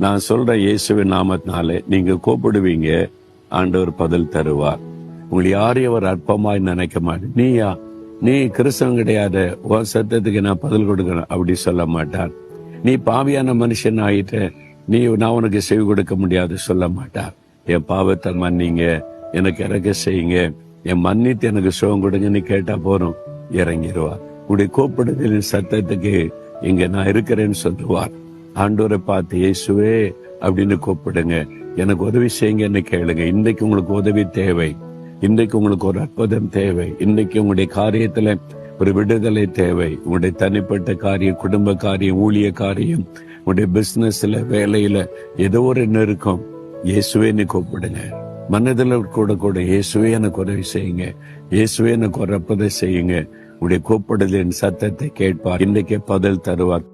நான் சொல்ற இயேசுவின் நாமத்தினாலே நீங்க கூப்பிடுவீங்க, ஆண்டவர் பதில் தருவார். உங்களை யாரையும் அவர் அற்பமாய் நினைக்க மாட்டேன். நீ கிறிஸ்தவன் கிடையாது, உன் சத்தத்துக்கு நான் பதில் கொடுக்கணும் அப்படி சொல்ல மாட்டார். நீ பாவியான மனுஷன் ஆயிட்ட, நான் உனக்கு செவி கொடுக்க முடியாது சொல்ல மாட்டார். என் பாவத்தை மன்னிங்க, எனக்கு இறக்க செய்யுங்க, என் மன்னித்து எனக்கு சுகம் கொடுங்கன்னு கேட்டா போறோம், இறங்கிடுவார். உடைய கூப்பிடுதலின் சத்தத்துக்கு இங்க நான் இருக்கிறேன்னு சொல்லுவார். ஆண்டவரை பார்த்து இயேசுவே அப்படின்னு கூப்பிடுங்க, எனக்கு உதவி செய்யுங்கன்னு கேளுங்க. இன்றைக்கு உங்களுக்கு உதவி தேவை, இன்றைக்கு உங்களுக்கு ஒரு அற்புதம் தேவை, இன்றைக்கு உங்களுடைய காரியத்துல ஒரு விடுதலை தேவை. உங்களுடைய தனிப்பட்ட காரியம், குடும்ப காரியம், ஊழிய காரியம், உங்களுடைய பிசினஸ்ல, வேலையில ஏதோ ஒரு நெருக்கம், இயேசுவேன்னு கூப்பிடுங்க. மனதில் கூட இயேசுவே எனக்கு உதவி செய்யுங்க, இயேசுவே எனக்கு ஒரு அற்புதம் செய்யுங்க. உங்களுடைய கூப்பிடுதலின் சத்தத்தை கேட்பார், இன்றைக்கே பதில் தருவார்.